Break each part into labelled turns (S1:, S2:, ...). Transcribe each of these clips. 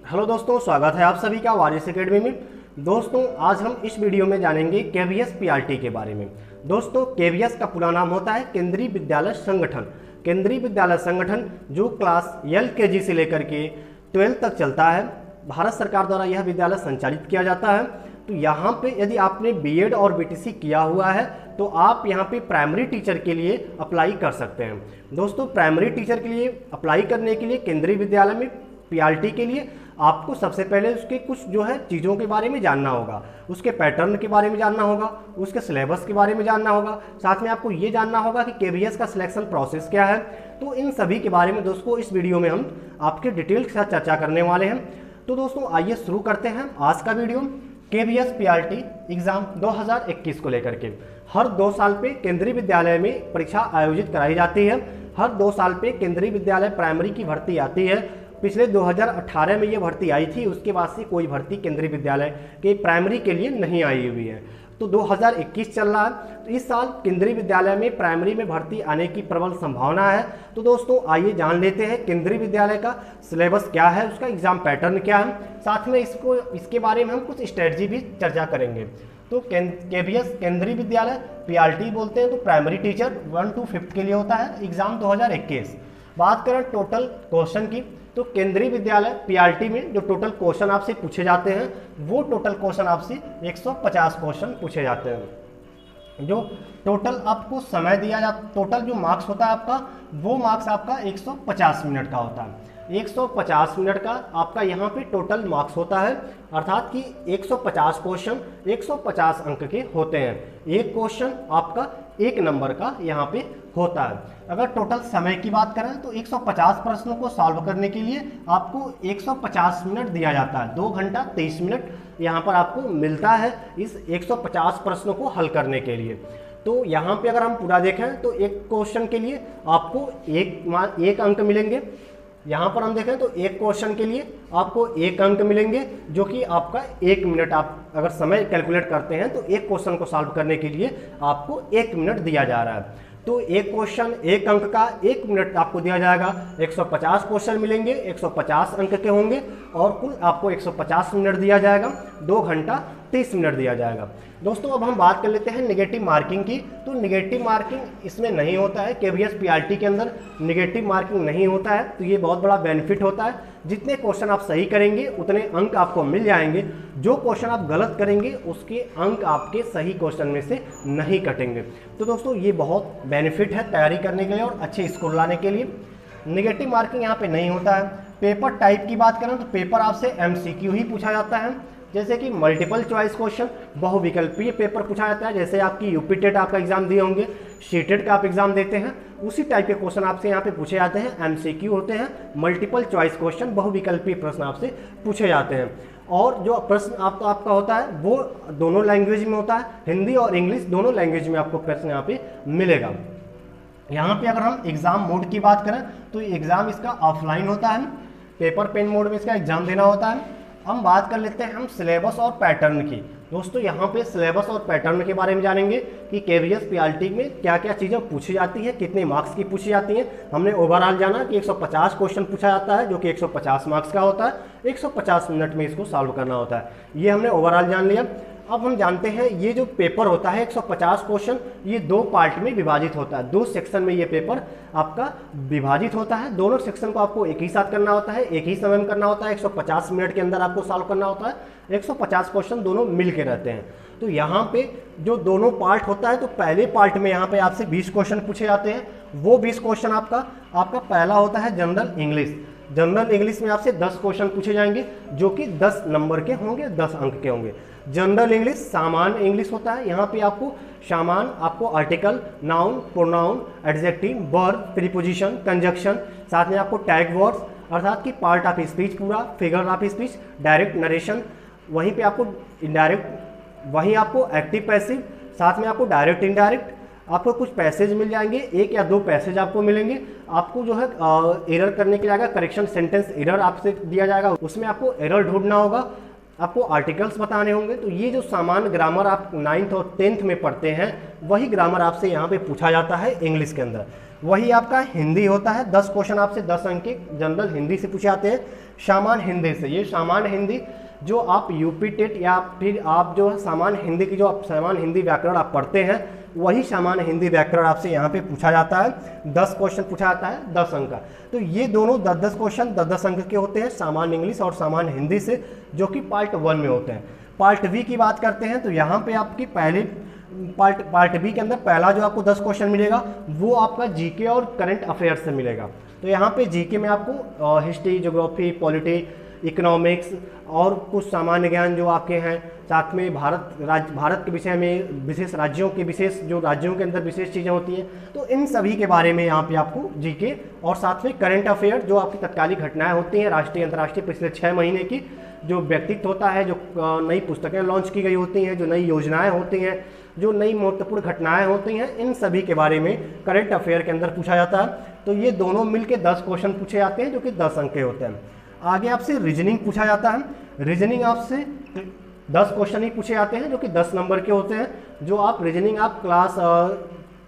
S1: Hello दोस्तों, स्वागत है आप सभी का वारिस एकेडमी में। दोस्तों आज हम इस वीडियो में जानेंगे केवीएस पीआरटी के बारे में। दोस्तों केवीएस का पूरा नाम होता है केंद्रीय विद्यालय संगठन। केंद्रीय विद्यालय संगठन जो क्लास एलकेजी से लेकर के 12 तक चलता है, भारत सरकार द्वारा यह विद्यालय संचालित किया जाता है। तो यहाँ पे यदि आपने बीएड और बीटीसी किया हुआ है तो आप यहाँ पे प्राइमरी टीचर के लिए अप्लाई कर सकते हैं। दोस्तों प्राइमरी टीचर के लिए अप्लाई करने के लिए केंद्रीय विद्यालय में पीआरटी के लिए आपको सबसे पहले उसके कुछ जो है चीज़ों के बारे में जानना होगा, उसके पैटर्न के बारे में जानना होगा, उसके सिलेबस के बारे में जानना होगा, साथ में आपको ये जानना होगा कि केवीएस का सिलेक्शन प्रोसेस क्या है। तो इन सभी के बारे में दोस्तों इस वीडियो में हम आपके डिटेल के साथ चर्चा करने वाले हैं। तो दोस्तों आइए शुरू करते हैं आज का वीडियो केवीएस पीआरटी एग्ज़ाम 2021 को लेकर के। हर 2 साल पे केंद्रीय विद्यालय में परीक्षा आयोजित कराई जाती है। हर 2 साल पे केंद्रीय विद्यालय प्राइमरी की भर्ती आती है। पिछले 2018 में ये भर्ती आई थी, उसके बाद से कोई भर्ती केंद्रीय विद्यालय के प्राइमरी के लिए नहीं आई हुई है। तो 2021 चल रहा है, तो इस साल केंद्रीय विद्यालय में प्राइमरी में भर्ती आने की प्रबल संभावना है। तो दोस्तों आइए जान लेते हैं केंद्रीय विद्यालय का सिलेबस क्या है, उसका एग्जाम पैटर्न क्या है, साथ में इसके बारे में हम कुछ स्ट्रेटजी भी चर्चा करेंगे। तो केवीएस केंद्रीय विद्यालय पीआरटी बोलते हैं, तो प्राइमरी टीचर 1 to 5 के लिए होता है एग्जाम 2021। बात करें टोटल क्वेश्चन की, तो केंद्रीय विद्यालय पीआरटी में जो टोटल क्वेश्चन आपसे पूछे जाते हैं वो टोटल क्वेश्चन आपसे 150 क्वेश्चन पूछे जाते हैं। जो टोटल आपको समय दिया जाता, टोटल जो मार्क्स होता है आपका, वो मार्क्स आपका 150 मिनट का होता है। 150 मिनट का आपका यहाँ पे टोटल मार्क्स होता है, अर्थात कि 150 क्वेश्चन 150 अंक के होते हैं। एक क्वेश्चन आपका 1 नंबर का यहाँ पे होता है। अगर टोटल समय की बात करें तो 150 प्रश्नों को सॉल्व करने के लिए आपको 150 मिनट दिया जाता है। 2 घंटा 23 मिनट यहाँ पर आपको मिलता है इस 150 प्रश्नों को हल करने के लिए। तो यहाँ पे अगर हम पूरा देखें तो एक क्वेश्चन के लिए आपको एक अंक मिलेंगे। यहाँ पर हम देखें तो एक क्वेश्चन के लिए आपको 1 अंक मिलेंगे, जो कि आपका 1 मिनट, आप अगर समय कैलकुलेट करते हैं तो एक क्वेश्चन को सॉल्व करने के लिए आपको 1 मिनट दिया जा रहा है। तो एक क्वेश्चन 1 अंक का 1 मिनट आपको दिया जाएगा। 150 क्वेश्चन मिलेंगे, 150 अंक के होंगे और कुल आपको 150 मिनट दिया जाएगा। 2 घंटा 30 मिनट दिया जाएगा। दोस्तों अब हम बात कर लेते हैं नेगेटिव मार्किंग की। तो नेगेटिव मार्किंग इसमें नहीं होता है, केवीएस पीआरटी के अंदर नेगेटिव मार्किंग नहीं होता है। तो ये बहुत बड़ा बेनिफिट होता है। जितने क्वेश्चन आप सही करेंगे उतने अंक आपको मिल जाएंगे। जो क्वेश्चन आप गलत करेंगे उसके अंक आपके सही क्वेश्चन में से नहीं कटेंगे। तो दोस्तों ये बहुत बेनिफिट है तैयारी करने के लिए और अच्छे स्कोर लाने के लिए। नेगेटिव मार्किंग यहाँ पे नहीं होता है। पेपर टाइप की बात करें तो पेपर आपसे एमसीक्यू ही पूछा जाता है, जैसे कि मल्टीपल चॉइस क्वेश्चन, बहुविकल्पीय पेपर पूछा जाता है। जैसे आपकी यूपी टेट आपका एग्जाम दिए होंगे, सीटेट का आप एग्जाम देते हैं, उसी टाइप के क्वेश्चन आपसे यहाँ पे पूछे जाते हैं। एमसीक्यू होते हैं, मल्टीपल चॉइस क्वेश्चन, बहुविकल्पीय प्रश्न आपसे पूछे जाते हैं। और जो प्रश्न आपका होता है वो दोनों लैंग्वेज में होता है, हिंदी और इंग्लिश दोनों लैंग्वेज में आपको प्रश्न यहाँ पे मिलेगा। यहाँ पे अगर हम एग्जाम मोड की बात करें तो एग्जाम इसका ऑफलाइन होता है, पेपर पेन मोड में इसका एग्जाम देना होता है। हम बात कर लेते हैं हम सिलेबस और पैटर्न की। दोस्तों यहाँ पे सिलेबस और पैटर्न के बारे में जानेंगे कि केवीएस पीआरटी में क्या क्या चीज़ें पूछी जाती है, कितने मार्क्स की पूछी जाती हैं। हमने ओवरऑल जाना कि 150 क्वेश्चन पूछा जाता है, जो कि 150 मार्क्स का होता है। 150 मिनट में इसको सॉल्व करना होता है, ये हमने ओवरऑल जान लिया। अब हम जानते हैं ये जो पेपर होता है 150 क्वेश्चन, ये 2 पार्ट में विभाजित होता है। 2 सेक्शन में ये पेपर आपका विभाजित होता है। दोनों सेक्शन को आपको एक ही साथ करना होता है, एक ही समय में करना होता है। 150 मिनट के अंदर आपको सॉल्व करना होता है। 150 क्वेश्चन दोनों मिल के रहते हैं। तो यहाँ पे जो दोनों पार्ट होता है, तो पहले पार्ट में यहाँ पे आपसे 20 क्वेश्चन पूछे जाते हैं। वो 20 क्वेश्चन आपका पहला होता है जनरल इंग्लिश। जनरल इंग्लिश में आपसे 10 क्वेश्चन पूछे जाएंगे, जो कि 10 नंबर के होंगे, 10 अंक के होंगे। जनरल इंग्लिश सामान्य इंग्लिश होता है। यहाँ पे आपको सामान्य, आपको article, noun, pronoun, adjective, verb, preposition, conjunction, साथ में आपको टैग वर्ड्स, अर्थात कि पार्ट ऑफ स्पीच पूरा, figure of speech, direct narration, वहीं पे आपको इनडायरेक्ट, वहीं आपको एक्टिव पैसिव, साथ में आपको डायरेक्ट इनडायरेक्ट, आपको कुछ पैसेज मिल जाएंगे, 1 या 2 पैसेज आपको मिलेंगे। आपको जो है एरर करने के लिए करेक्शन सेंटेंस एरर आपसे दिया जाएगा, उसमें आपको एरर ढूंढना होगा। आपको आर्टिकल्स बताने होंगे। तो ये जो सामान्य ग्रामर आप 9th और 10th में पढ़ते हैं, वही ग्रामर आपसे यहाँ पे पूछा जाता है इंग्लिश के अंदर। वही आपका हिंदी होता है, 10 क्वेश्चन आपसे 10 अंक के जनरल हिंदी से पूछे जाते हैं। सामान्य हिंदी से। ये सामान्य हिंदी जो आप यूपी टेट या फिर आप जो है सामान्य हिंदी की जो आप सामान्य हिंदी व्याकरण आप पढ़ते हैं, वही सामान्य हिंदी व्याकरण आपसे यहाँ पे पूछा जाता है। 10 क्वेश्चन पूछा जाता है 10 अंक का। तो ये दोनों 10-10 क्वेश्चन 10-10 अंक के होते हैं सामान्य इंग्लिश और सामान्य हिंदी से, जो कि पार्ट 1 में होते हैं। पार्ट बी की बात करते हैं तो यहाँ पे आपकी पहले पार्ट बी के अंदर पहला जो आपको 10 क्वेश्चन मिलेगा वो आपका जीके और करंट अफेयर्स से मिलेगा। तो यहाँ पे जीके में आपको हिस्ट्री, ज्योग्राफी, पॉलिटी, इकोनॉमिक्स और कुछ सामान्य ज्ञान जो आपके हैं, साथ में भारत के विषय में विशेष राज्यों के विशेष जो राज्यों के अंदर विशेष चीज़ें होती हैं, तो इन सभी के बारे में यहाँ पे आपको जीके और साथ में करंट अफेयर जो आपकी तत्कालिक घटनाएं होती हैं राष्ट्रीय अंतर्राष्ट्रीय पिछले 6 महीने की, जो व्यक्तित्व होता है, जो नई पुस्तकें लॉन्च की गई होती हैं, जो नई योजनाएं होती हैं, जो नई महत्वपूर्ण घटनाएं होती हैं, इन सभी के बारे में करंट अफेयर के अंदर पूछा जाता है। तो ये दोनों मिलके 10 क्वेश्चन पूछे जाते हैं जो कि 10 अंक के होते हैं। आगे आपसे रीजनिंग पूछा जाता है। रीजनिंग आपसे 10 क्वेश्चन ही पूछे जाते हैं जो कि 10 नंबर के होते हैं। जो आप रीजनिंग आप क्लास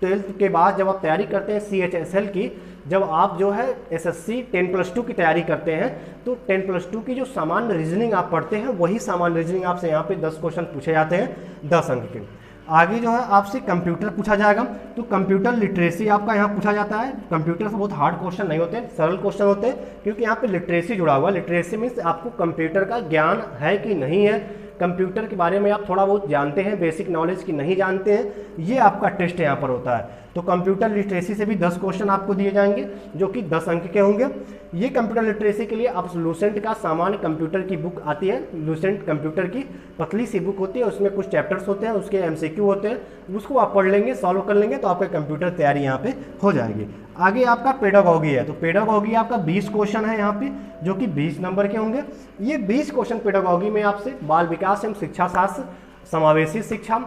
S1: 12th के बाद जब आप तैयारी करते हैं CHSL की, जब आप जो है SSC 10+2 की तैयारी करते हैं, तो 10+2 की जो सामान्य रीजनिंग आप पढ़ते हैं वही सामान्य रीजनिंग आपसे यहाँ पे 10 क्वेश्चन पूछे जाते हैं 10 अंक के। आगे जो है आपसे कंप्यूटर पूछा जाएगा। तो कंप्यूटर लिटरेसी आपका यहाँ पूछा जाता है। कंप्यूटर से बहुत हार्ड क्वेश्चन नहीं होते, सरल क्वेश्चन होते हैं, क्योंकि यहाँ पे लिटरेसी जुड़ा हुआ है। लिटरेसी मीन्स आपको कंप्यूटर का ज्ञान है कि नहीं है, कंप्यूटर के बारे में आप थोड़ा बहुत जानते हैं, बेसिक नॉलेज की नहीं जानते हैं, ये आपका टेस्ट यहाँ पर होता है। तो कंप्यूटर लिटरेसी से भी 10 क्वेश्चन आपको दिए जाएंगे जो कि 10 अंक के होंगे। ये कंप्यूटर लिटरेसी के लिए आप लूसेंट का सामान्य कंप्यूटर की बुक आती है, लूसेंट कंप्यूटर की पतली सी बुक होती है, उसमें कुछ चैप्टर्स होते हैं, उसके MCQ होते हैं, उसको आप पढ़ लेंगे, सॉल्व कर लेंगे तो आपका कंप्यूटर तैयारी यहाँ पे हो जाएगी। आगे आपका पेडागॉगी है। तो पेडागॉगी आपका 20 क्वेश्चन है यहाँ पे जो कि 20 नंबर के होंगे। ये 20 क्वेश्चन पेडागॉगी में आपसे बाल विकास एवं शिक्षा शास्त्र, समावेशी शिक्षा,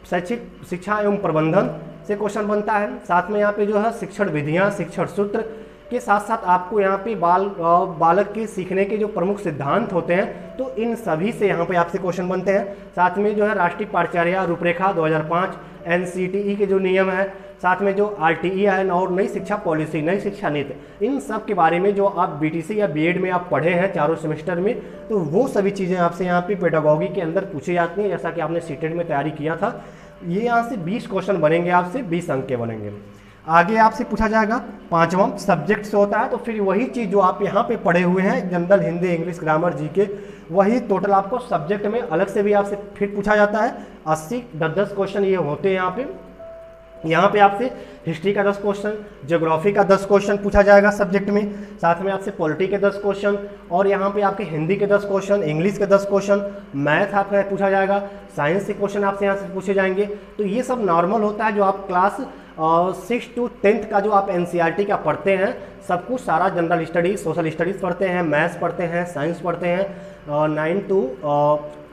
S1: शैक्षिक शिक्षा एवं प्रबंधन से क्वेश्चन बनता है। साथ में यहाँ पे जो है शिक्षण विधियाँ, शिक्षण सूत्र के साथ साथ आपको यहाँ पे बालक के सीखने के जो प्रमुख सिद्धांत होते हैं, तो इन सभी से यहाँ पे आपसे क्वेश्चन बनते हैं। साथ में जो है राष्ट्रीय पाठ्यचर्या रूपरेखा 2005, NCTE के जो नियम है, साथ में जो RTE है और नई शिक्षा पॉलिसी, नई शिक्षा नीति, इन सब के बारे में जो आप BTC या B.Ed में आप पढ़े हैं चारों सेमेस्टर में, तो वो सभी चीज़ें आपसे यहाँ पे पेडागॉगी के अंदर पूछी जाती हैं। जैसा कि आपने CTET में तैयारी किया था, ये यहाँ से 20 क्वेश्चन बनेंगे, आपसे 20 अंक के बनेंगे। आगे आपसे पूछा जाएगा 5वां सब्जेक्ट से होता है। तो फिर वही चीज़ जो आप यहाँ पे पढ़े हुए हैं, general, Hindi, English, grammar, GK, वही टोटल आपको सब्जेक्ट में अलग से भी आपसे फिर पूछा जाता है। 80 10-10 क्वेश्चन ये होते हैं यहाँ पे आपसे हिस्ट्री का 10 क्वेश्चन, ज्योग्राफी का 10 क्वेश्चन पूछा जाएगा सब्जेक्ट में, साथ में आपसे पॉलिटी के 10 क्वेश्चन, और यहाँ पे आपके हिंदी के 10 क्वेश्चन, इंग्लिश के 10 क्वेश्चन, मैथ आपका पूछा जाएगा, साइंस के क्वेश्चन आपसे यहाँ से पूछे जाएंगे। तो ये सब नॉर्मल होता है जो आप क्लास 6 to 10th का जो आप NCERT का पढ़ते हैं, सब कुछ सारा जनरल स्टडीज, सोशल स्टडीज़ पढ़ते हैं, मैथ्स पढ़ते हैं, साइंस पढ़ते हैं,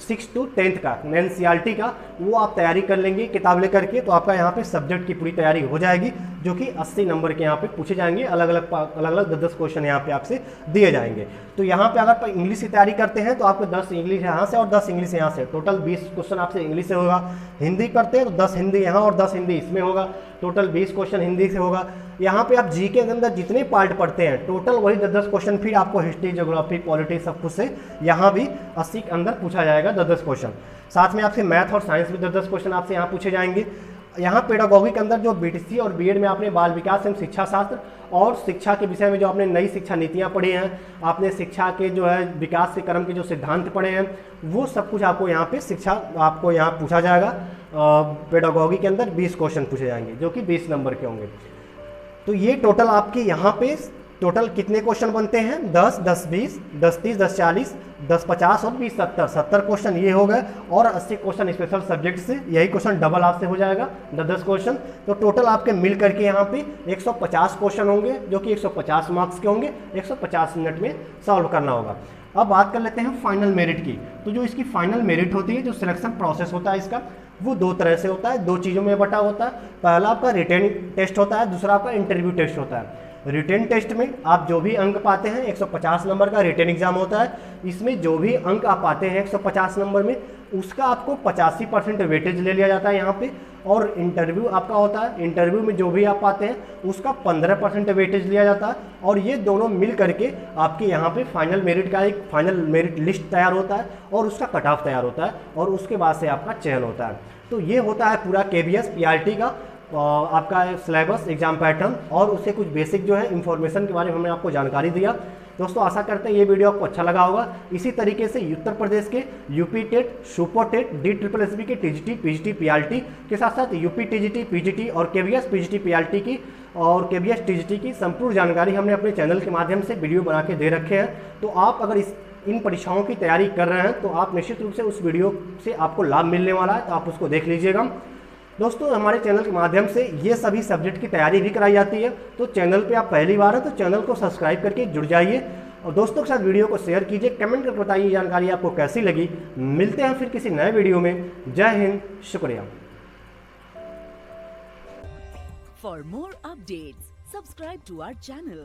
S1: 6 to 10th का NCERT का वो आप तैयारी कर लेंगे किताब लेकर के, तो आपका यहाँ पे सब्जेक्ट की पूरी तैयारी हो जाएगी, जो कि 80 नंबर के यहाँ पे पूछे जाएंगे। अलग अलग 10-10 क्वेश्चन यहाँ पे आपसे दिए जाएंगे। तो यहाँ पे अगर इंग्लिश की तैयारी करते हैं तो आपको 10 इंग्लिश यहाँ से और 10 इंग्लिश यहाँ से, टोटल 20 क्वेश्चन आपसे इंग्लिश से होगा। हिंदी करते हैं तो 10 हिंदी यहाँ और 10 हिंदी इसमें होगा, टोटल 20 क्वेश्चन हिंदी से होगा। यहाँ पे आप GK के अंदर जितने पार्ट पढ़ते हैं, टोटल वही 10-10 क्वेश्चन फिर आपको हिस्ट्री, ज्योग्राफी, पॉलिटी सब कुछ से यहाँ भी 80 के अंदर पूछा जाएगा 10-10 क्वेश्चन। साथ में आपसे मैथ और साइंस भी 10-10 क्वेश्चन आपसे यहाँ पूछे जाएंगे। यहाँ पेडागॉगी के अंदर जो BTC और B.Ed में आपने बाल विकास एवं शिक्षा शास्त्र और शिक्षा के विषय में जो आपने नई शिक्षा नीतियाँ पढ़ी हैं, आपने शिक्षा के जो है विकास के क्रम के जो सिद्धांत पढ़े हैं, वो सब कुछ आपको यहाँ पे शिक्षा आपको यहाँ पूछा जाएगा। पेडागॉगी के अंदर 20 क्वेश्चन पूछे जाएंगे जो कि 20 नंबर के होंगे। तो ये टोटल आपके यहाँ पे टोटल कितने क्वेश्चन बनते हैं? 10, 10, 20, 10, 30, 10, 40, 10, 50 और 20, 70 क्वेश्चन ये हो गए, और 80 क्वेश्चन स्पेशल सब्जेक्ट से, यही क्वेश्चन डबल आपसे हो जाएगा 10-10 क्वेश्चन। तो टोटल आपके मिल करके यहाँ पे 150 क्वेश्चन होंगे जो कि 150 मार्क्स के होंगे, 150 मिनट में सॉल्व करना होगा। अब बात कर लेते हैं फाइनल मेरिट की। तो जो इसकी फाइनल मेरिट होती है, जो सिलेक्शन प्रोसेस होता है इसका, वो 2 तरह से होता है, 2 चीज़ों में बटा होता है। पहला आपका रिटन टेस्ट होता है, दूसरा आपका इंटरव्यू टेस्ट होता है। रिटन टेस्ट में आप जो भी अंक पाते हैं, 150 नंबर का रिटन एग्जाम होता है, इसमें जो भी अंक आप पाते हैं 150 नंबर में, उसका आपको 85% वेटेज ले लिया जाता है यहाँ पे। और इंटरव्यू आपका होता है, इंटरव्यू में जो भी आप पाते हैं उसका 15% वेटेज लिया जाता है। और ये दोनों मिल करके आपके यहाँ पे फाइनल मेरिट का एक फाइनल मेरिट लिस्ट तैयार होता है और उसका कट ऑफ तैयार होता है और उसके बाद से आपका चयन होता है। तो ये होता है पूरा KVS PRT का आपका सिलेबस, एग्जाम पैटर्न और उससे कुछ बेसिक जो है इंफॉर्मेशन के बारे में हमने आपको जानकारी दिया। दोस्तों आशा करते हैं ये वीडियो आपको अच्छा लगा होगा। इसी तरीके से उत्तर प्रदेश के UP TET, super TET, DSSB के TGT, PGT, PRT के साथ साथ यूपी TGT, PGT और KVS PGT PRT की और KVS TGT की संपूर्ण जानकारी हमने अपने चैनल के माध्यम से वीडियो बना के दे रखे हैं। तो आप अगर इन परीक्षाओं की तैयारी कर रहे हैं तो आप निश्चित रूप से उस वीडियो से आपको लाभ मिलने वाला है, तो आप उसको देख लीजिएगा। दोस्तों हमारे चैनल के माध्यम से ये सभी सब्जेक्ट की तैयारी भी कराई जाती है। तो चैनल पे आप पहली बार हैं तो चैनल को सब्सक्राइब करके जुड़ जाइए और दोस्तों के साथ वीडियो को शेयर कीजिए। कमेंट करके बताइए जानकारी आपको कैसी लगी। मिलते हैं फिर किसी नए वीडियो में। जय हिंद, शुक्रिया।
S2: For more updates, subscribe to our channel